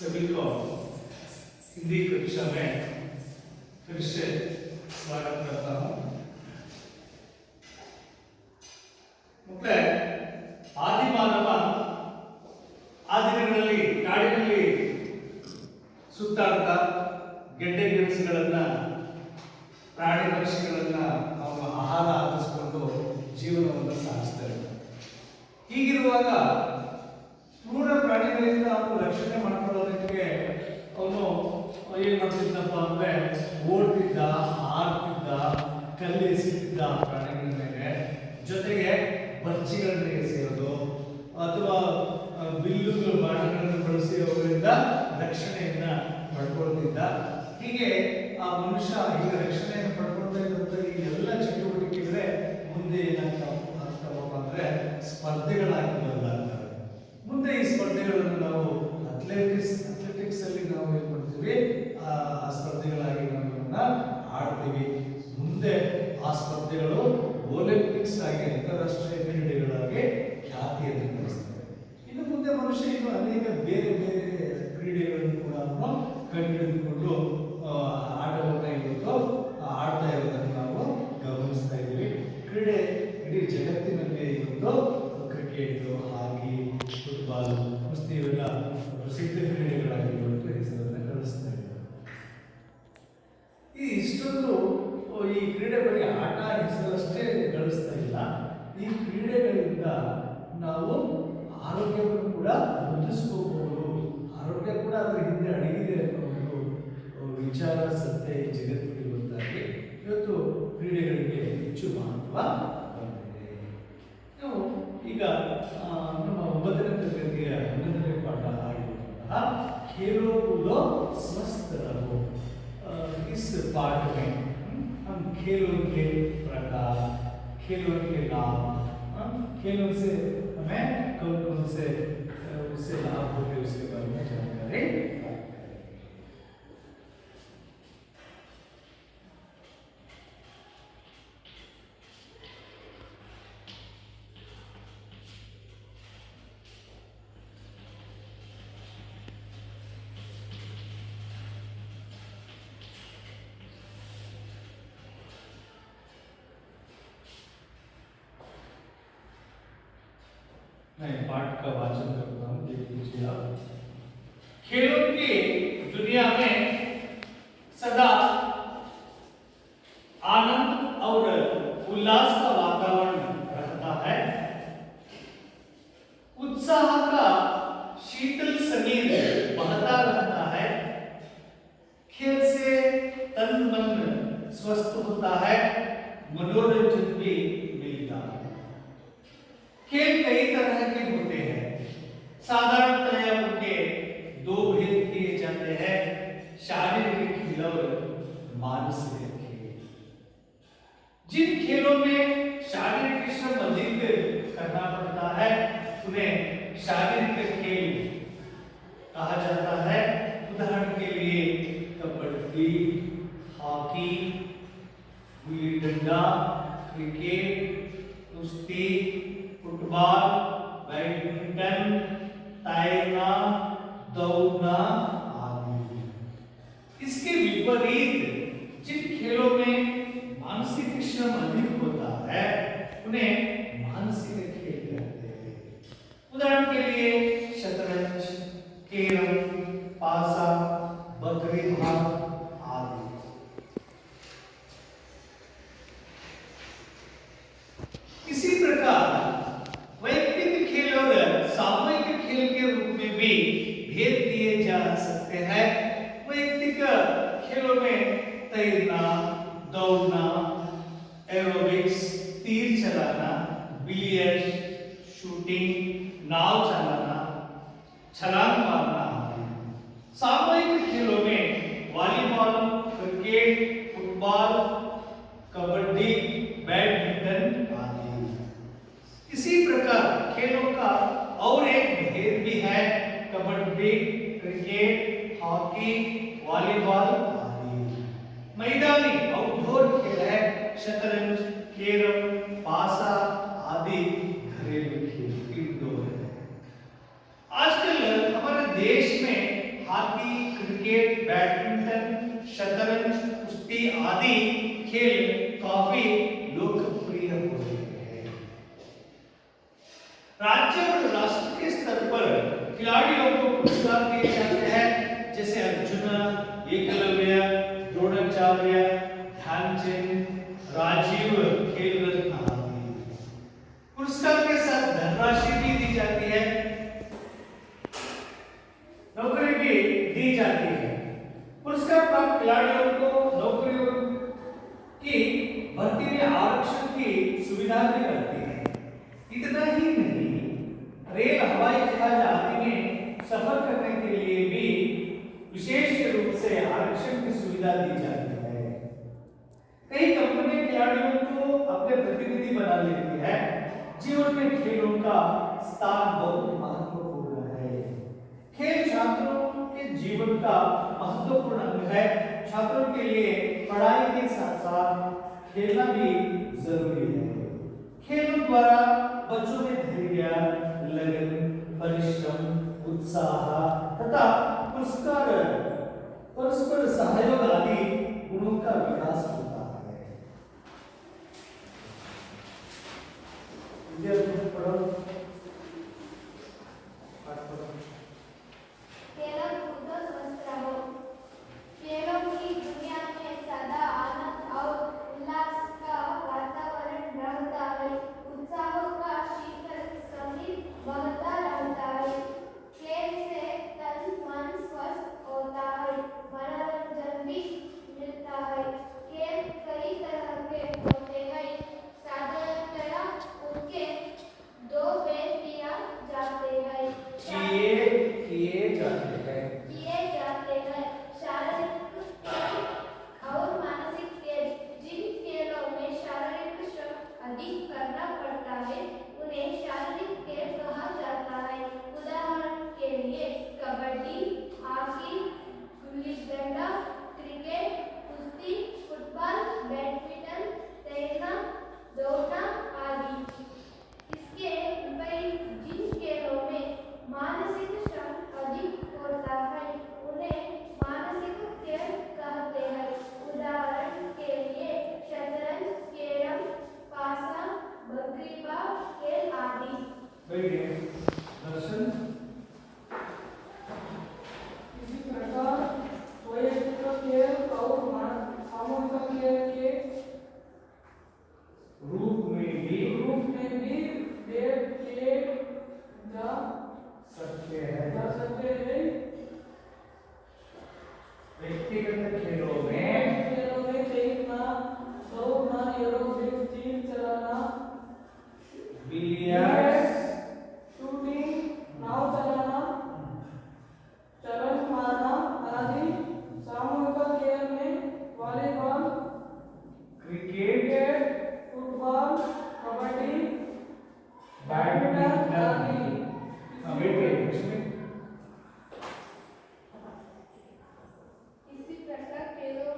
सभी को हिंदी कक्षा में फिर से स्वागत करता हूँ। मಕ್ಕಳೇ, ಆದಿಮಾನವ ಆ ದಿನಗಳಲ್ಲಿ ಕಾಡಿನಲ್ಲಿ ಸುತ್ತಾಡ್ತಾ ಗೆಡ್ಡೆ ಗೆಣಸುಗಳನ್ನ ಪ್ರಾಣಿ ಪಕ್ಷಿಗಳನ್ನ ಅವನು ಆಹಾರ ಆಗಿಸಿಕೊಂಡು ಜೀವನವನ್ನು ಸಾಗಿಸ್ತಾರೆ. ಹೀಗಿರುವಾಗ ಕ್ರೂರ ಪ್ರಾಣಿಗಳಿಂದ ಅವನು ರಕ್ಷಣೆ ಮಾಡ್ಕೊಳ್ಳೋದಕ್ಕೆ ಅವನು ಏನ್ ಮಾಡ್ತಿದ್ದಪ್ಪ ಅಂದ್ರೆ ಓಡ್ತಿದ್ದ, ಆಡ್ತಿದ್ದ, ಕಲ್ಲು ಎಸೆತಿದ್ದ ಪ್ರಾಣಿಗಳ ಮೇಲೆ. ಜೊತೆಗೆ ಬರ್ಚಿಗಳನ್ನ ಎಸೆಯೋದು ಅಥವಾ ಬಿಲ್ಲುಗಳು ಬಾಣಗಳನ್ನು ಬಳಸಿ ಅವುಗಳಿಂದ ರಕ್ಷಣೆಯನ್ನ ಪಡ್ಕೊಳ್ತಿದ್ದ. ಹೀಗೆ ಆ ಮನುಷ್ಯ ಈಗ ರಕ್ಷಣೆಯನ್ನು ಪಡ್ಕೊಳ್ತಾ ಇದ್ದಂತ ಈ ಎಲ್ಲ ಚಟುವಟಿಕೆಗಳೇ ಮುಂದೆ ಏನಾಗ್ತಾವಪ್ಪ ಅಂದ್ರೆ ಸ್ಪರ್ಧೆಗಳಾಗಿ ಬದಲಾಗ್ತವೆ. ಮುಂದೆ ಈ ಸ್ಪರ್ಧೆಗಳನ್ನು ನಾವು ಅಥ್ಲೆಟಿಕ್ಸ್ ಅಲ್ಲಿ ನಾವು ಏನ್ ಮಾಡ್ತೀವಿ, ಆ ಸ್ಪರ್ಧೆಗಳಾಗಿ ನಾವು ಆಡ್ತೀವಿ. ಮುಂದೆ ಆ ಸ್ಪರ್ಧೆಗಳು ಒಲಿಂಪಿಕ್ಸ್ ಆಗಿ ಅಂತಾರಾಷ್ಟ್ರೀಯ ಕ್ರೀಡೆಗಳಾಗಿ ಖ್ಯಾತಿಯನ್ನು ಗಳಿಸ್ತವೆ. ಇನ್ನು ಮುಂದೆ ಮನುಷ್ಯ ಇನ್ನು ಅನೇಕ ಬೇರೆ ಬೇರೆ ಕ್ರೀಡೆಗಳನ್ನು ಕೂಡ ಕಂಡುಹಿಡಿದುಕೊಂಡು ಆಟವನ್ನು ಇವತ್ತು ಆಡ್ತಾ ಇರೋದನ್ನು ನಾವು ಗಮನಿಸ್ತಾ ಇದ್ದೀವಿ. ಕ್ರೀಡೆ ಇಡೀ ಜಗತ್ತಿನಲ್ಲಿ ಇವತ್ತು ಕ್ರಿಕೆಟ್, ಹಾಕಿ, ಫುಟ್ಬಾಲ್, ಕುಸ್ತಿ ಇವೆಲ್ಲ ಪ್ರಸಿದ್ಧ ಕ್ರೀಡೆಗಳಾಗಿ ಇವತ್ತು ಹೆಸರನ್ನು ಗಳಿಸ್ತಾ ಇದ್ದಾರೆ. ಈ ಇಷ್ಟೊಂದು ಈ ಕ್ರೀಡೆ ಬರೀ ಆಟ ಹೆಸರಷ್ಟೇ ಗಳಿಸ್ತಾ ಇಲ್ಲ. ಈ ಕ್ರೀಡೆಗಳಿಂದ ನಾವು ಆರೋಗ್ಯವನ್ನು ಕೂಡ ವೃದ್ಧಿಸ್ಕೋಬಹುದು. ಆರೋಗ್ಯ ಕೂಡ ಅದರ ಹಿಂದೆ ಅಡಗಿದೆ ಅನ್ನೋ ಒಂದು ವಿಚಾರ ಸತ್ಯ ಈ ಜಗತ್ತಿಗೆ ಗೊತ್ತಾಗಿ ಇವತ್ತು ಕ್ರೀಡೆಗಳಿಗೆ ಹೆಚ್ಚು ಮಹತ್ವ ಬಂದಿದೆ. ನಾವು ಈಗ ನಮ್ಮ 9ನೇ ತರಗತಿಯ 11ನೇ ಪಾಠ ಆಗಿರುವಂತಹ खेलो कूदो स्वस्थ रहो, इस पाठ में हम खेलों के प्रकार, खेलों के लाभ, खेलों से हमें कौन कौन से उससे लाभ होते हैं उसके बारे में जानकारी प्राप्त करेंगे। मैं पाठ का वाचन करता हूँ, देख लीजिए आप। खेलों की दुनिया में सदा आनंद और उल्लास का वातावरण रहता है। उत्साह का शीतल समीर बहता रहता है। खेल से तन मन स्वस्थ होता है, मनोरंजन भी मिलता है। खेल कई तरह के होते हैं। साधारणतया उनके दो भेद किए जाते हैं, शारीरिक खेल और मानसिक खेल। जिन खेलों में शारीरिक श्रम अधिक करना पड़ता है उन्हें शारीरिक खेल कहा जाता है। उदाहरण के लिए कबड्डी, हॉकी, गुल्ली डंडा, क्रिकेट, कुश्ती, फुटबॉल, बैडमिंटन, तैरना, दौड़ना आदि। इसके विपरीत जिन खेलों में मानसिक श्रम अधिक होता है उन्हें मानसिक खेल कहते हैं। उदाहरण के लिए शतरंज, कैरम, पासा, बकरी भाग आदि। इसी प्रकार वैयक्तिक खेल और सामूहिक खेल के रूप में भी भेद किए जा सकते हैं। वैयक्तिक खेलों में तैरना, दौड़ना, एरोबिक्स, तीर चलाना, बिलियर्ड्स, शूटिंग, नाव चलाना, छलांग मारना आदि। सामूहिक खेलों में volleyball, cricket, football, kabaddi, badminton आदि। इसी प्रकार खेलों का और एक भेद भी है, कबड्डी, क्रिकेट, हॉकी, वॉलीबॉल आदि। मैदानी आउटडोर खेल है, शतरंज, कैरम, पासा आदि घरेलू खेल इंडोर है। आजकल हमारे देश में शतरंज, कुश्ती आदि खेल काफी लोकप्रिय हो रहे हैं। राज्य और राष्ट्र के स्तर पर खिलाड़ियों को पुरस्कार दिए जाते हैं, जैसे अर्जुन, एकलव्य, द्रोणाचार्य, ध्यानचंद, राजीव खेल रत्न आदि। पुरस्कार के साथ धनराशि भी दी जाती है, नौकरी भी दी जाती है। पुरस्कार प्राप्त खिलाड़ियों को नौकरियों की भर्ती में आरक्षण की सुविधा भी रहती है। इतना ही नहीं, रेल, हवाई जहाज आदि में सफर करने के लिए भी विशेष रूप से आरक्षण की सुविधा दी जाती है। कई कंपनियां खिलाड़ियों को अपने प्रतिनिधि बना लेती है। जीवन में खेलों का स्थान बहुत महत्वपूर्ण है। खेल छात्रों के जीवन का महत्वपूर्ण अंग है। छात्रों के लिए पढ़ाई के साथ साथ खेलना भी जरूरी है। खेलों द्वारा बच्चों में धैर्य, लगन, परिश्रम, उत्साह तथा परस्पर सहयोग आदि गुणों का विकास होता है। विद्यार्थी पढ़ो, पाठ पढ़ो। खेलों कूदो स्वस्थ रहो। खेलों की दुनिया में सदा आनंद और उल्लास का वातावरण रहता है। उत्साह का शीतल संगीत बहता रहता है। खेल से तन मन स्वस्थ होता है, मनोरंजन भी मिलता है। खेल कई तरह के होते हैं। साधारणतया उनके दो भेद किए जाते हैं। शारीरिक और मानसिक खेल। जिन खेलों में शारीरिक श्रम अधिक करना पड़ता है उन्हें शारीरिक खेल कहा जाता है। उदाहरण के लिए कबड्डी, हॉकी, गुल्ली डंडा, क्रिकेट, कुश्ती, फुटबॉल, बैडमिंटन, तैरना, दौड़ना आदि। इसके विपरीत जिन खेलों में मानसिक श्रम अधिक होता है उन्हें मानसिक खेल कहते हैं। उदाहरण के लिए शतरंज, कैरम, पासा, बकरीबाग खेल आदि। दर्शन इसी प्रकार वैयक्तिक खेल और सामूहिक खेल के रूप में भी भेद किए जा सकते हैं। व्यक्तिगत खेलों में तैरना, दौड़ना, एरोबिक्स, जीप चलाना, बिलियर्ड्स, शूटिंग, नाव चलाना, चरंग मारना आदि। सामूहिक खेल में volleyball, cricket, football, kabaddi, badminton आदि। इसी प्रकार खेलों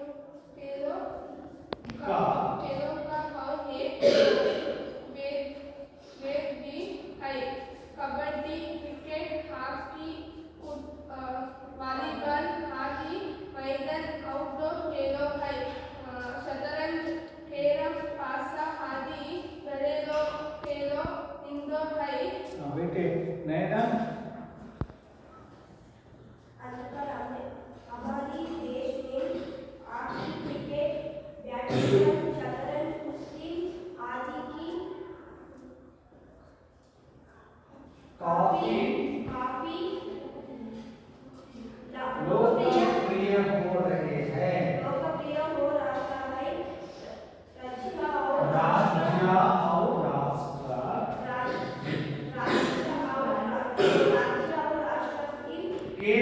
का भाव है वेद भी है। कबड्डी, क्रिकेट, हॉकी, वॉलीबॉल आदि मैदान आउटडोर खेलों है। शतरंज, कैरम, पासा आदि घरेलू खेलों इंडोर है। बेटे नैना आजकल हमारे देश में हॉकी, क्रिकेट, बैडमिंटन, शतरंज, कुश्ती आदि की काफी लोकप्रिय हो रहे हैं। लोकप्रिय हो रहा है। राज्य और राज्य और राष्ट्र के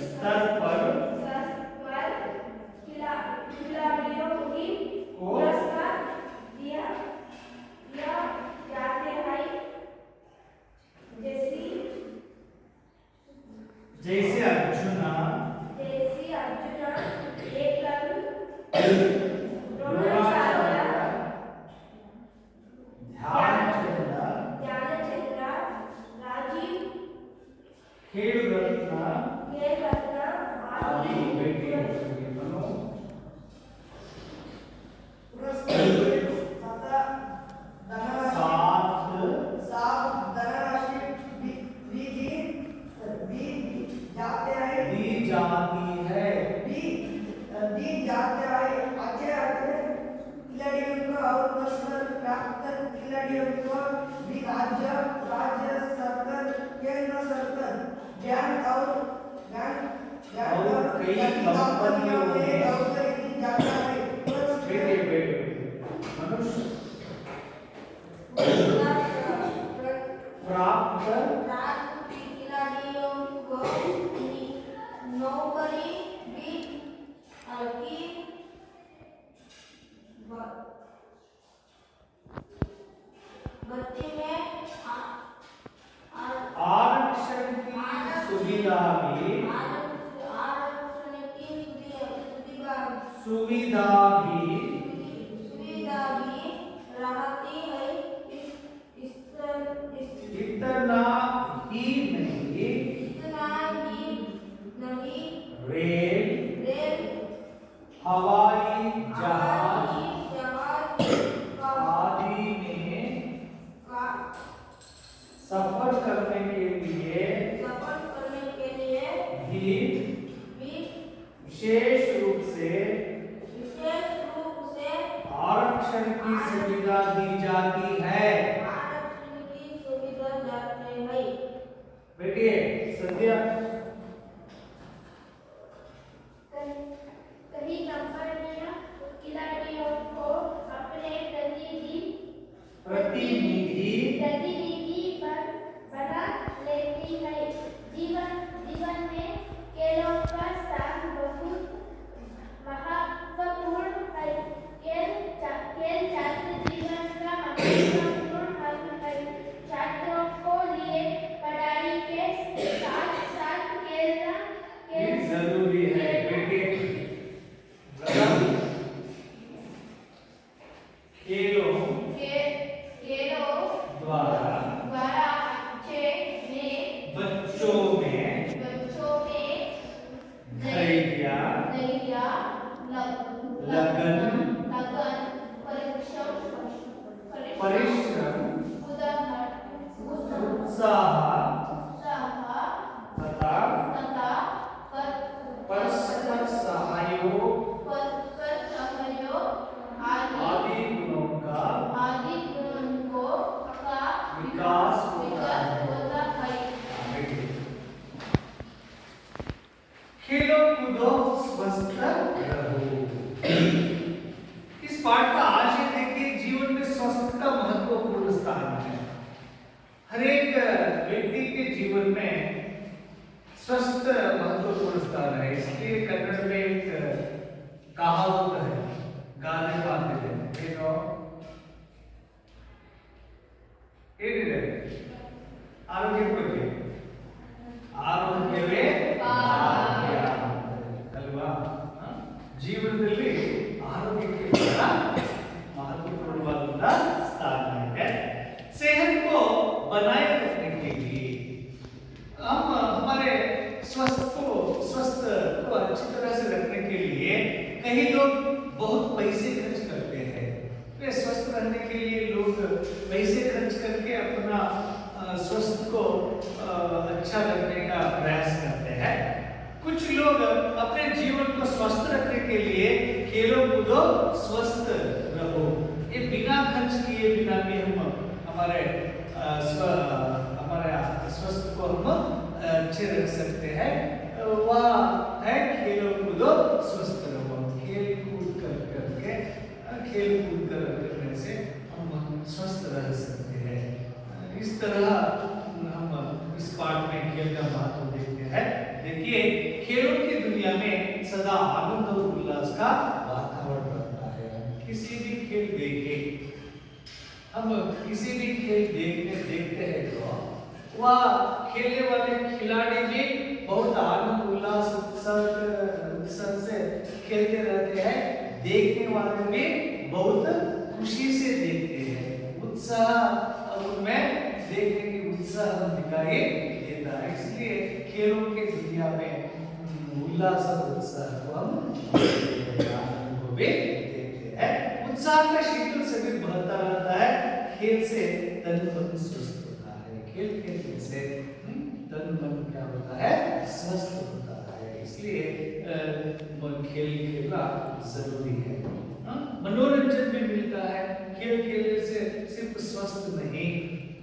स्तर पर खिलाड़ियों की पुरस्कार दिया जाते हैं। जैसे अर्जुन, द्रोणाचार्य, ध्यानचंद, राजीव खेल रत्न आदि बेटी मनो सात दी जाती है। खिलाड़ियों को और पुरस्कार प्राप्त खिलाड़ियों को भी राज्य सरकार, केंद्र सरकार, बैंक और कई कंपनियों में दी जाता है। मनुष्य प्राप्त प्राप्त खिलाड़ियों को नौकरी भी की गति में आरक्षण की सुविधा भी रहती है। इतना ही नहीं रेल हवाई जहाज आदि में सफर करने के लिए भी विशेष रूप से आरक्षण की सुविधा दी जाती है। बेटिए सद्या कई कंपनियां खिलाड़ियों को अपने प्रतिनिधि बना लेती है। जीवन में खेलों का स्थान बहुत महत्वपूर्ण है। खेल छात्र जीवन का महत्वपूर्ण अंग है। छात्रों को लिए पढ़ाई के साथ साथ खेलना जरूरी है। बेटे खेलों द्वारा बच्चों में धैर्य, लगन, परिश्रम, उत्साह तथा परस्पर सहयोग आदि गुणों का विकास होता है। खेलो कूदो स्वस्थ रहो। इस पाठ का आशय देखिए, जीवन में स्वास्थ्य का महत्वपूर्ण स्थान है। हर एक व्यक्ति के जीवन में स्वस्थ महत्वपूर्ण स्थान है। इसलिए कन्नड़ में एक कहावत है, गाने बांधे देखो ಏನಿದೆ ಆರೋಗ್ಯ ಬಗ್ಗೆ ಆರೋಗ್ಯವೇ ಭಾಗ್ಯ ಅಲ್ವಾ ಜೀವನದಲ್ಲಿ ಆರೋಗ್ಯಕ್ಕೆ ಬಹಳ महत्वपूर्ण स्थान है। सेहत को बनाए रखने के लिए हम हमारे स्वस्थ को अच्छी तरह से रखने के लिए कई लोग बहुत पैसे खर्च करते हैं। वे स्वस्थ रहने के लिए लोग पैसे खर्च करके अपना स्वस्थ को अच्छा रखने का प्रयास करते हैं। कुछ लोग अपने जीवन को स्वस्थ रखने के लिए खेलो कूदो स्वस्थ रहो, ये बिना खर्च किए बिना भी हम हमारे स्वस्थ को हम अच्छे रख सकते हैं। वह है खेलो कूदो स्वस्थ रहो। खेल कूद करने से हम स्वस्थ रह सकते हैं। इस तरह हम इस पाठ में खेल का महत्व देखते हैं। देखिए, खेलों की दुनिया में सदा आनंद और उल्लास का वातावरण रहता है। किसी भी खेल देखें, हम किसी भी खेल देखते हैं तो वह खेलने वाले खिलाड़ी भी बहुत आनंद उल्लास उत्साह से खेलते रहते हैं। देखने वाले भी बहुत खुशी से देखते हैं। उत्साह उनमें देखने की उत्साह दिखाई देता है। इसलिए खेलों की दुनिया में उल्लास और उत्साह को हम को भी देते हैं। उत्साह का शीतल शरीर बहता रहता है। खेल से तन मन स्वस्थ होता है। खेल खेलने से तन मन क्या होता है, स्वस्थ होता है। इसलिए खेल खेलना जरूरी है। मनोरंजन भी मिलता है। खेल खेलने से सिर्फ स्वस्थ नहीं,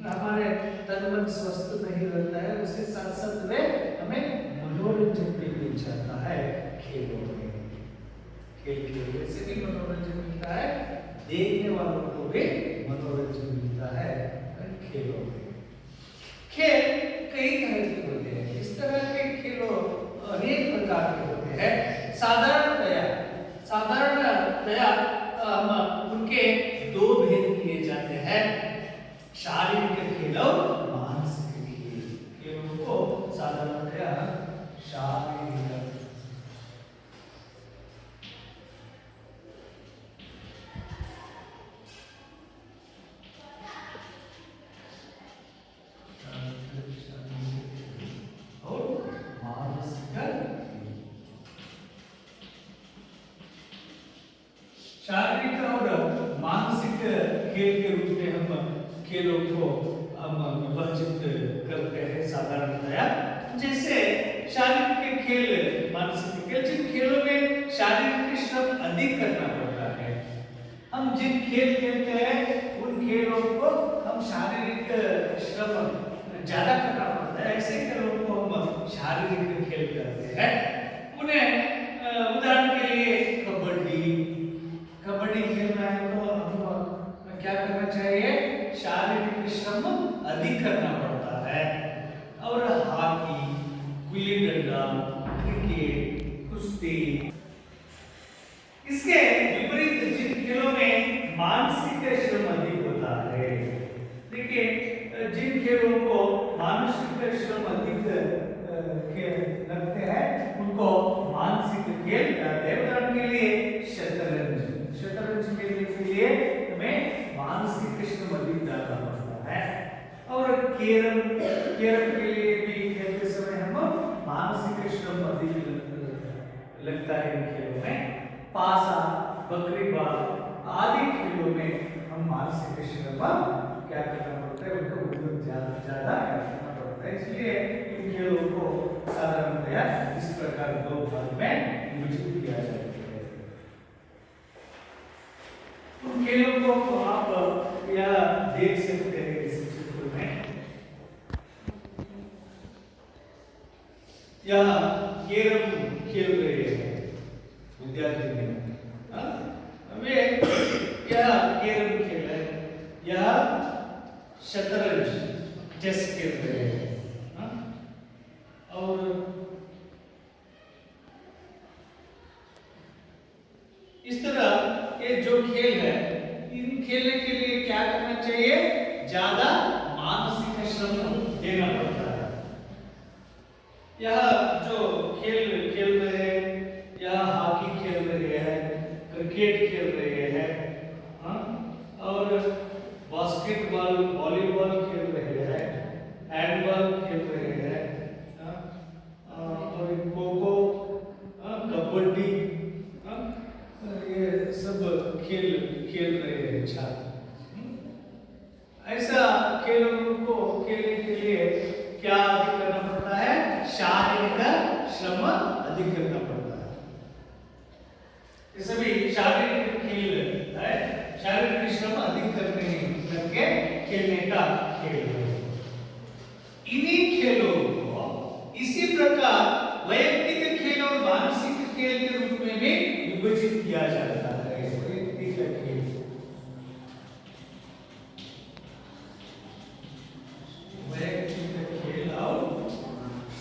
हमारे तन मन स्वस्थ नहीं रहता है, उसके साथ साथ में हमें मनोरंजन भी मिल जाता है। खेलों में खेल खेलने से भी मनोरंजन मिलता है, देखने वालों को भी मनोरंजन मिलता है खेलों में। खेल कई तरह के होते हैं। इस तरह के खेलों अनेक प्रकार के होते हैं। साधारणतया हम उनके दो भेद किए जाते हैं, शारीरिक खेल और मानसिक खेल। खेलों को साधारणतया शारीरिक शारीरिक और मानसिक खेल के रूप में हम खेलों को हम विभाजित करते हैं साधारणतया। जैसे शारीरिक खेल, मानसिक खेल, जिन खेलों में शारीरिक श्रम अधिक करना पड़ता है, हम जिन खेल खेलते हैं उन खेलों को हम शारीरिक श्रम ज्यादा करना पड़ता है, ऐसे खेलों को हम शारीरिक खेल कहते हैं। उन्हें उदाहरण के लिए कबड्डी खेलना है तो हम क्या करना चाहिए, शारीरिक श्रम अधिक करना पड़ता है। और हॉकी, गुल्ली डंडा, क्रिकेट, कुश्ती, इसके विपरीत जिन खेलों में मानसिक श्रम अधिक होता है, देखिए जिन खेलों को मानसिक श्रम अधिक लगते हैं उनको मानसिक खेल कहते हैं। उदाहरण के लिए शतरंज खेलने के लिए हमें मानसिक श्रम अधिक डालना पड़ता है। और कैरम के लिए भी खेलते समय हम मानसिक श्रम अधिक लगता है इन खेलों में। पासा, बकरीबाज आदि खेलों में हम मानसिक श्रम क्या करना पड़ता है, उनको बहुत ज्यादा करना पड़ता है। इसलिए इन खेलों को साधारणतया इस प्रकार दो भाग में विभाजित किया जाता है। उन खेलों को आप यहाँ देख सकते हैं इस चित्र में। यहाँ कैरम खेल रहे हैं विद्यार्थी में, वे यह कैरम खेल है, यह शतरंज चेस खेल रहे हैं। और इस तरह ये जो खेल है, इन खेलने के लिए क्या करना चाहिए, ज्यादा मानसिक श्रम देना पड़ता है। यह जो खेल खेल रहे हैं, यह हॉकी खेल रहे हैं, क्रिकेट खेल रहे हैं, और बास्केटबॉल, वॉलीबॉल खेल रहे हैं, हैंडबॉल खेल रहे हैं, और खो-खो, कबड्डी, ये सब खेल रहे हैं छात्र। ऐसा खेलों को खेलने के लिए क्या अधिक करना पड़ता है, शारीरिक श्रम अधिक करना पड़ता है। ये सभी शारीरिक खेल है, शारीरिक श्रम अधिक करके खेलने का खेल है। इन्हीं खेलों को इसी प्रकार वैयक्तिक खेल और मानसिक खेल के रूप में भी विभाजित किया जाता है। वैयक्तिक खेल, और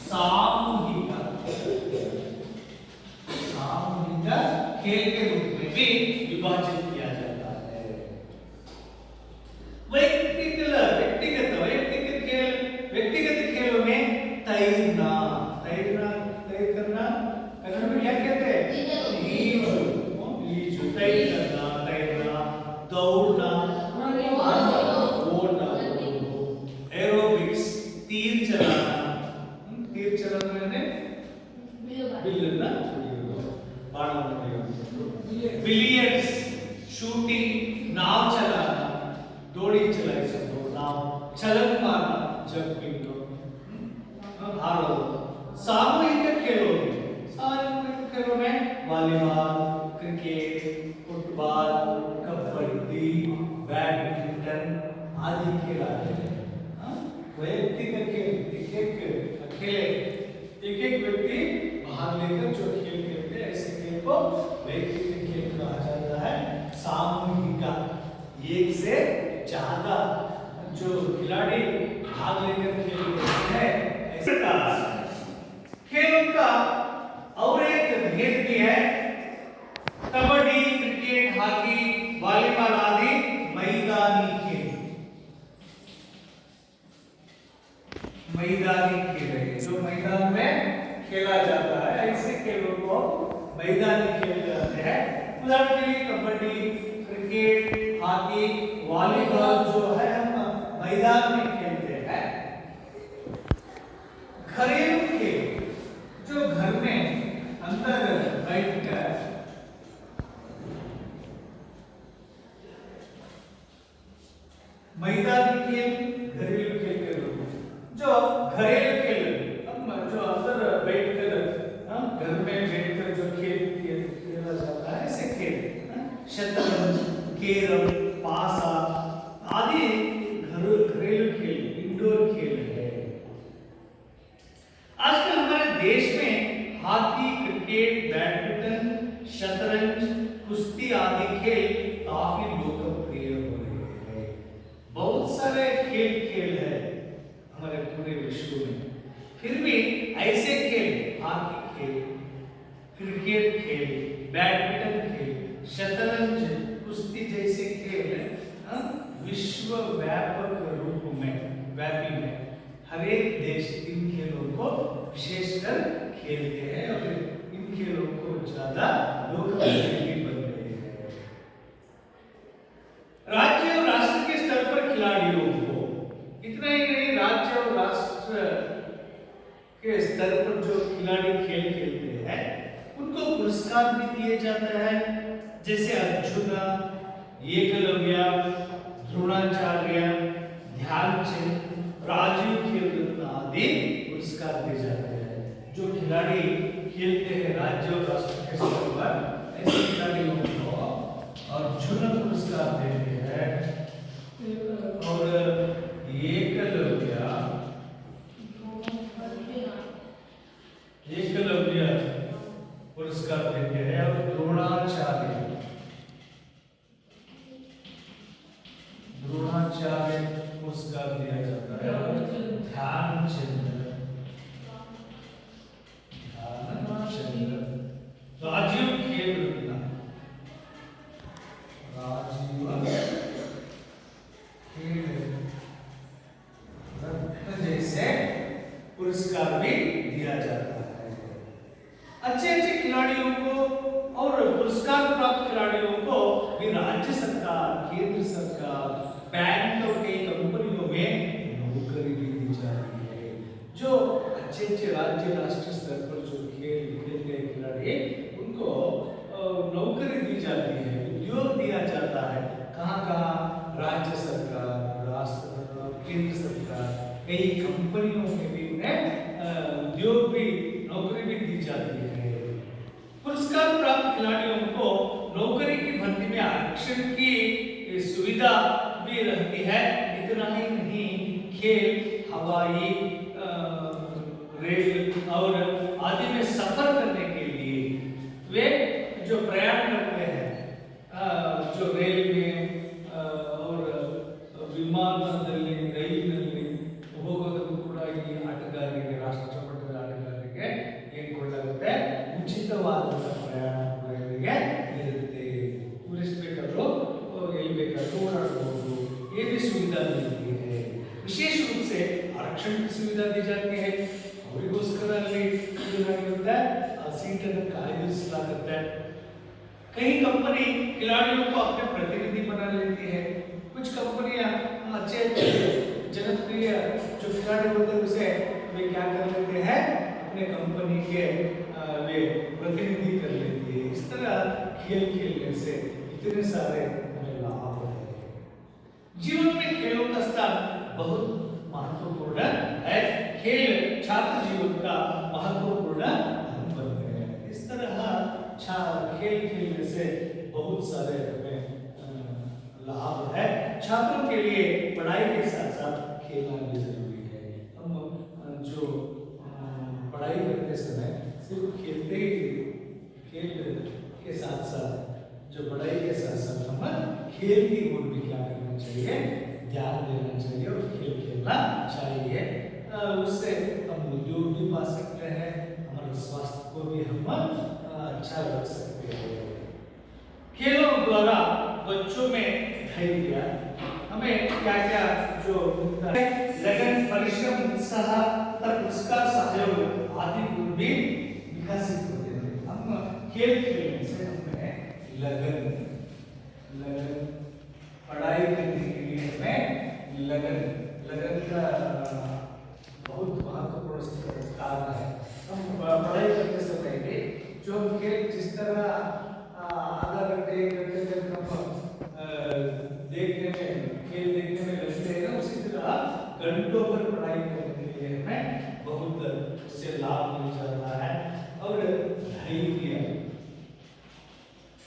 सामूहिक खेल के रूप में भी विभाजित किया जाता है। व्यक्तिगत खेलों में तैरना कन्नड़ में क्या कहते हैं, तैरना, दौड़ना, एरोबिक्स, तीर चलाना यानी बिल्ली ಜಂಪಿಂಗ್, ಹಾಡೋದು. ಸಾಮೂಹಿಕ खेलों में volleyball, cricket, football, kabaddi, badminton आदि खेल आते हैं. वैयक्तिक खेल एक एक व्यक्ति भाग लेकर जो खेल खेलते हैं, ऐसे खेल को वैयक्तिक खेल कहा जाता है. सामूहिक, एक से ज्यादा जो खिलाड़ी भाग लेकर खेल खेलते हैं, ऐसे खेलों का और एक भेद भी है. कबड्डी, क्रिकेट, हॉकी, वॉलीबॉल आदि मैदानी खेल है जो मैदान में खेला जाता है. ऐसे खेलों को मैदानी खेल कहते हैं. उदाहरण के लिए कबड्डी, क्रिकेट, हॉकी, वॉलीबॉल जो है हम मैदान में खेलते हैं. घरेलू खेल जो घर में अंदर बैठकर मैदानी खेल, घरेलू खेल के रूप में. जो घरेलू खेल हम जो अंदर बैठकर घर में बैठकर जो खेल खेला जाता है, ऐसे खेल शतरंज, कैरम, पासा आदि घरेलू खेल, इंडोर खेल है. आजकल हमारे देश में हॉकी, क्रिकेट, बैडमिंटन, शतरंज, कुश्ती आदि खेल काफी लोकप्रिय हो रहे हैं. बहुत सारे खेल है हमारे पूरे विश्व में. फिर भी ऐसे खेल, हॉकी खेल, क्रिकेट खेल, बैडमिंटन खेल, शतरंज, कुश्ती जैसे खेल विश्व व्यापक रूप में हर एक देश इन खेलों को विशेषकर खेलते हैं और इन खेलों को ज्यादा लोकप्रिय भी बन रहे हैं. राज्य और राष्ट्र के स्तर पर खिलाड़ियों को, इतना ही नहीं, राज्य और राष्ट्र के स्तर पर जो खिलाड़ी खेल खेलते हैं उनको पुरस्कार भी दिए जाते हैं. जैसे अर्जुन, एकलव्य, द्रोणाचार्य, ध्यानचंद, राजीव खेल रत्न आदि पुरस्कार दिए जाते हैं. जो खिलाड़ी खेलते हैं राज्य और राष्ट्र के स्तर पर, ऐसे खिलाड़ियों को अर्जुन पुरस्कार देते हैं और एकलव्य पुरस्कार देते हैं और द्रोणाचार्य पुरस्कार दिया जाता है. ध्यानचंद, राजीव खेल रत्न जैसे पुरस्कार भी दिया जाता है. अच्छे खिलाड़ियों को और पुरस्कार प्राप्त खिलाड़ियों को भी राज्य सरकार, केंद्र सरकार, बैंक और कई कंपनियों में नौकरी भी दी जाती है. जो अच्छे राज्य राष्ट्रीय स्तर पर जो खेल खेलते हैं खिलाड़ी, उनको नौकरी दी जाती है, उद्योग दिया जाता है. कहाँ राज्य सरकार, केंद्र सरकार, कई कंपनियों में भी उन्हें उद्योग भी, नौकरी भी दी जाती है. पुरस्कार प्राप्त खिलाड़ियों को नौकरी की भर्ती में आरक्षण की सुविधा भी रहती है. इतना ही नहीं, खेल, हवाई, रेल और आदि में सफर करने के लिए वे जो प्रयाण करते हैं, जो रेल में और ವಿಮಾನದಲ್ಲಿ, ರೈಲಿನಲ್ಲಿ ಹೋಗೋದಕ್ಕೂ ಕೂಡ ಈ ಆಟಗಾರರಿಗೆ, ರಾಷ್ಟ್ರ ಮಟ್ಟದ ಆಟಗಾರರಿಗೆ ಏನು ಕೊಡಲಾಗುತ್ತೆ, ಉಚಿತವಾದ ಪ್ರಯಾಣ ಇವರಿಗೆ ಇರುತ್ತೆ. ಟೂರಿಸ್ಟ್ ಬೇಕಾದರೂ ಎಲ್ಲಿ ಬೇಕಾದರೂ ಓಡಾಡಬಹುದು. ये भी सुविधा मिलती है. विशेष रूप से आरक्षण की सुविधा दी जाती है. ಅವರಿಗೋಸ್ಕರ ಅಲ್ಲಿ ಏನಾಗಿರುತ್ತೆ, ಆ ಸೀಟನ್ನು ಕಾಯ್ದಿರಿಸಲಾಗುತ್ತೆ. कई कंपनी खिलाड़ियों को अपने प्रतिनिधि बना लेती है. कुछ कंपनियां अच्छे जनप्रिय जो खिलाड़ी होते हैं उसे वे क्या कर लेते हैं, अपने कंपनी के वे प्रतिनिधि कर लेती है. इस तरह खेल खेलने से इतने सारे लाभ हैं. जीवन में खेलों का स्थान बहुत महत्वपूर्ण के लिए पढ़ाई के साथ साथ खेलना भी जरूरी है। हम जो पढ़ाई करते समय सिर्फ खेलते ही खेल के साथ साथ जो पढ़ाई के साथ साथ हम खेल की ओर भी क्या करना चाहिए, ध्यान देना चाहिए और खेल खेलना चाहिए। उससे हम उद्योग भी पा सकते हैं, हमारे स्वास्थ्य को भी हम अच्छा रख सकते हैं। खेलों द्वारा बच्चों में धैर्य, हमें क्या क्या जो लगन, परिश्रम, उत्साह, पुरस्कार, सहयोग आदि गुण भी विकसित होते हैं। हम खेल खेलने से हमें लगन पढ़ाई करने के लिए हमें लगन का बहुत महत्वपूर्ण स्थान है। हम पढ़ाई करते समय भी जो खेल जिस तरह आधा घंटे 1 घंटे तक हम देखने में खेल देखने में लगते हैं, उसी तरह घंटों पर पढ़ाई करने के लिए हमें बहुत उससे लाभ मिल जाता है। और धैर्य,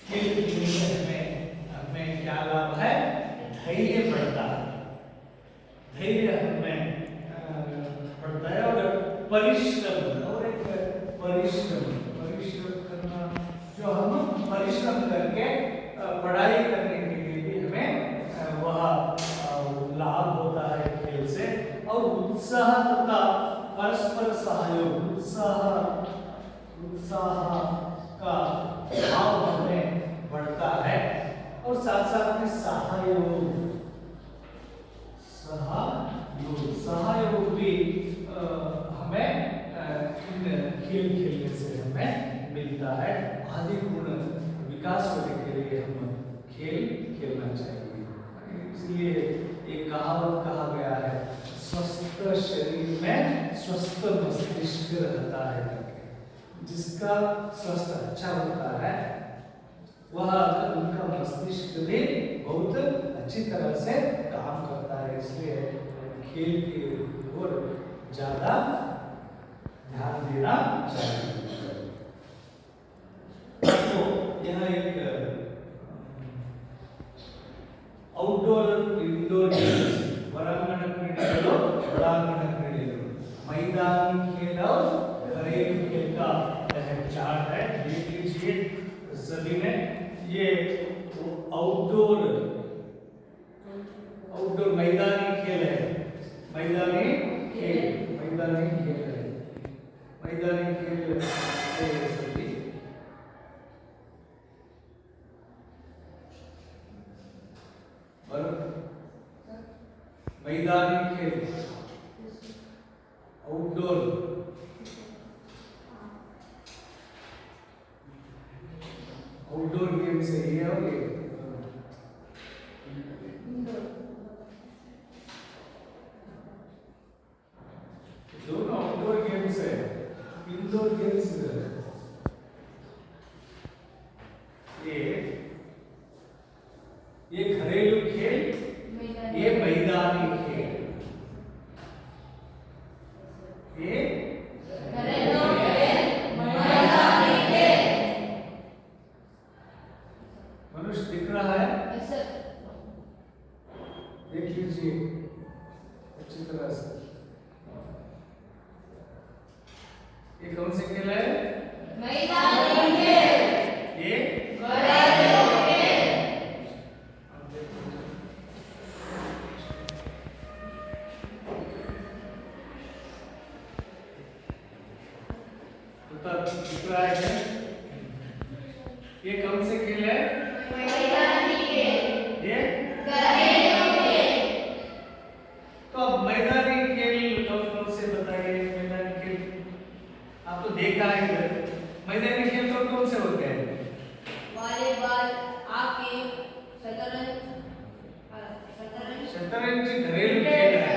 खेल खेलने से हमें क्या लाभ है, धैर्य बढ़ता है, धैर्य हमें बढ़ता है। और परिश्रम, और एक परिश्रम करना, जो हम परिश्रम करके पढ़ाई करने के लिए भी हमें वह लाभ होता है खेल से। और उत्साह तथा परस्पर सहयोग, उत्साह का भाव हमें बढ़ता है। और साथ साथ में सहयोग भी हमें खेल खेलने से हमें मिलता है। आदि गुण विकास होने के लिए हम खेल खेलना चाहिए। इसलिए एक कहावत कहा गया है, स्वस्थ शरीर में स्वस्थ मस्तिष्क रहता है। जिसका स्वास्थ्य अच्छा होता है वह उनका मस्तिष्क भी बहुत अच्छी तरह से काम करता है। इसलिए खेल की ओर ज्यादा ध्यान देना चाहिए। तो यह एक ಔಟ್ಡೋರ್ ಇಂಡೋರ್ ಗೇಮ್ಸ್, ಹೊರಾಂಗಣ ಕ್ರೀಡೆಗಳು ಒಳಾಂಗಣ ಕ್ರೀಡೆಗಳು, मैदानी खेल और घरेलू खेल का चार्ट है, देख लीजिए सभी ने। ये आउटडोर मैदानी खेल है, मैदानी खेल है, मैदानी खेल सभी। और मैदानी खेल आउटडोर गेम से ये हो गए। दोनों आउटडोर गेम्स है, इंडोर गेम्स ये घरेलू खेल, ये मैदानी खेल। ये घरेलू खेल, मैदानी खेल। मनुष्य दिख रहा है? देख लीजिए अच्छी तरह से। ये कौन से खेल है? मैदानी खेल। ये घरेलू खेल। दिख रहा है? ये कौन से खेल है? मैदानी खेल। ये घरेलू खेल। तो अब मैदानी खेल कौन से बताइए? मैदानी खेल आपको देखा है इधर। मैदानी खेल कौन से होते हैं? वॉलीबॉल, हॉकी, शतरंज घरेलू खेल है,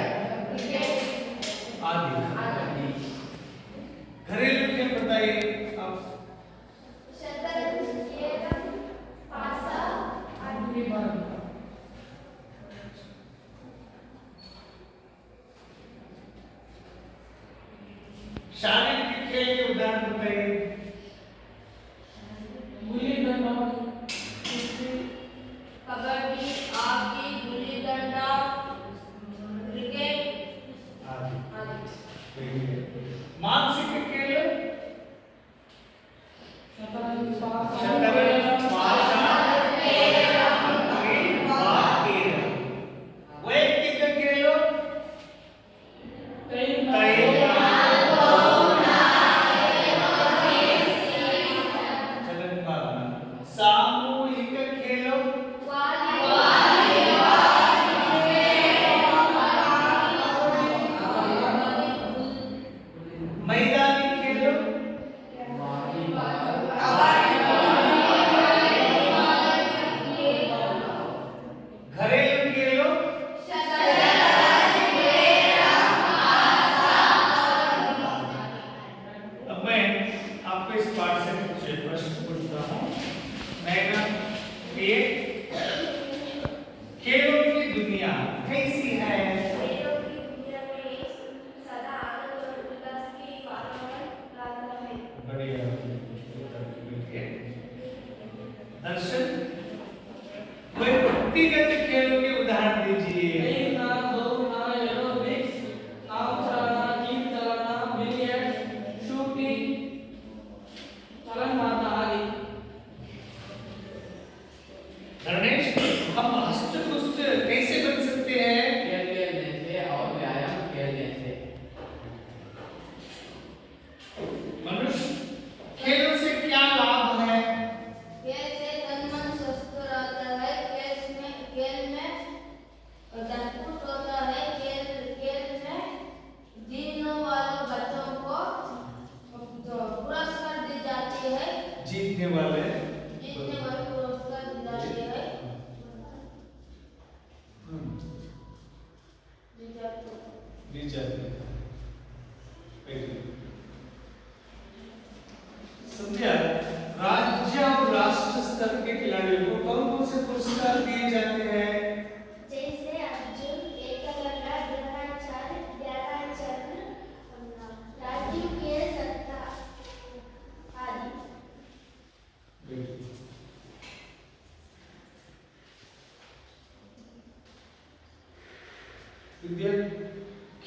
आदि। घरेलू खेल बताइए आप। शतरंज, कैरम, पासा, आदि। शारीरिक खेल के उदाहरण बताइए। गुल्ली डंडा, कबड्डी, हॉकी, गुल्ली डंडा, मानसिक खेल शतरंज शतरंज पाशा वैयक्तिक खेल सामूहिक खेल मैदानी खेल घरेलू खेल अब मैं आपको इस पाठ से कुछ प्रश्न पूछता हूँ। मैं ना ये खेलों की दुनिया कैसी है? खेलों की दुनिया में सदा आनंद और उल्लास की वातावरण रहता है। बढ़िया। दर्शन कोई व्यक्तिगत खेलों के उदाहरण दीजिए। तैरना, दौड़ना, एरोबिक्स, नाव चलाना, जीप चलाना, बिलियर्ड्स, शूटिंग, चलन मारना आदि। गणेश, हम हष्ट-पुष्ट कैसे बन सकते हैं? खेल खेलने से और व्यायाम खेलने से। मनुष्य खेलों से क्या लाभ है? खेल से तन मन स्वस्थ रहता है। खेल में दंडपुट होता है। खेल में जीतने वाले बच्चों को पुरस्कार दी जाती है। जीतने वाले पुरस्कार दी जाती है। दी जाती है। समझिए, राज्य और राष्ट्र स्तर के खिलाड़ियों को कौन कौन से पुरस्कार दिए जाते हैं? जैसे अर्जुन, एकलव्य, द्रोणाचार्य, व्यासाचार्य, राजीव के सत्ता आदि।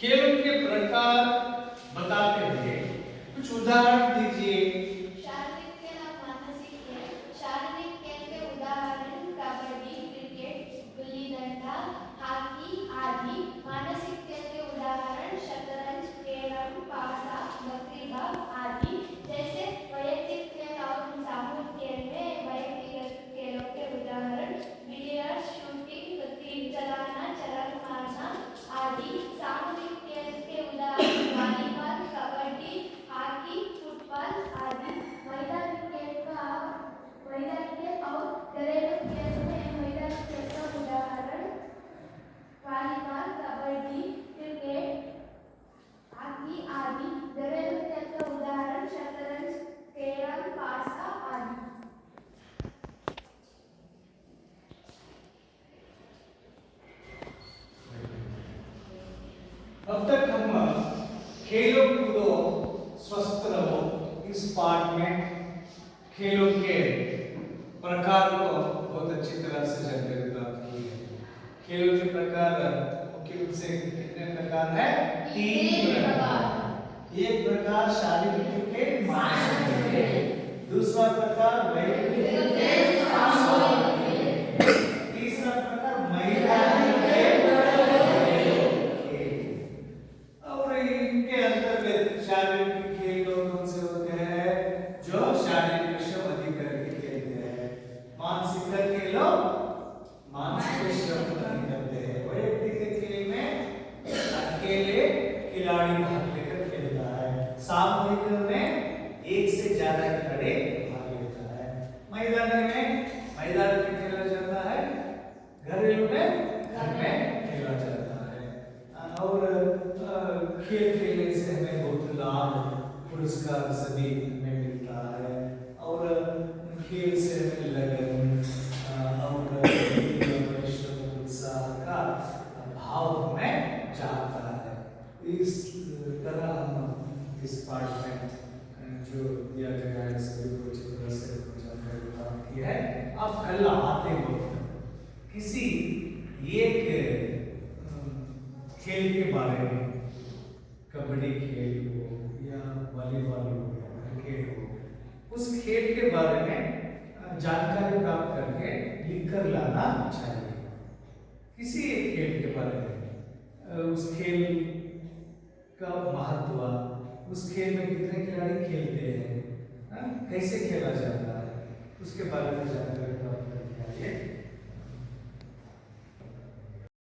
खेलों के प्रकार बताते हुए कुछ उदाहरण दीजिए। शारीरिक खेल और मानसिक खेल। शारीरिक खेल के उदाहरण कबड्डी, क्रिकेट, गुल्ली डंडा, हॉकी आदि। मानसिक खेल के उदाहरण शतरंज, कैरम, पासा, बकरीबाग आदि। जैसे वैयक्तिक खेल और सामूहिक खेल में वैयक्तिक खेलों के उदाहरण बिलियर्ड्स, शूटिंग, तीर चलाना, चलन मारना आदि। सामूहिक खेल के उदाहरण वॉलीबॉल, कबड्डी, हॉकी, फुटबॉल आदि। मैदानी खेल और घरेलू खेल में मैदानी खेल का उदाहरण वॉलीबॉल, कबड्डी, क्रिकेट, हॉकी आदि। घरेलू खेल का उदाहरण शतरंज, कैरम, पासा आदि। अब तक हम खेलो कूदो स्वस्थ रहो इस पाठ में खेलों के प्रकार को बहुत अच्छी तरह से जानकारी प्राप्त की है। खेलों के प्रकार मुख्य रूप से कितने प्रकार है? 3 प्रकार। एक प्रकार शारीरिक खेल, मानसिक खेल। दूसरा प्रकार वैयक्तिक खेल, सामूहिक खेल। तीसरा प्रकार मैदानी खेल। और इनके अंतर्गत शारीरिक खेल कौन से होते हैं? जो शारीरिक श्रम अधिक करके खेलते हैं। मानसिक खेल मानसिक श्रम अधिक करते हैं। वैयक्तिक खेल में अकेले खिलाड़ी भाग लेकर खेलता है। सामूहिक में एक से ज्यादा खिलाड़ी भाग लेता है। मैदानी में मैदान में खेला जाता है। घरेलू में घर में खेला जाता है। और खेल खेलने से हमें बहुत लाभ पुरस्कार सभी हमें मिलता है। और खेल से हमें लगन और परिश्रम उत्साह का भाव हमें जाता है। इस तरह हम इस पाठ में जो दिया गया है सभी को अच्छी तरह से जानकारी प्राप्त की है। अब कल आते वक्त किसी एक खेल के बारे में कबड्डी खेल हो या वॉलीबॉल हो या क्रिकेट हो, उस खेल के बारे में जानकारी प्राप्त करके लिख कर लाना चाहिए। किसी एक खेल के बारे में उस खेल का महत्व, उस खेल में कितने खिलाड़ी खेलते हैं, कैसे खेला जाता है, उसके बारे में जानकारी प्राप्त करके आइए।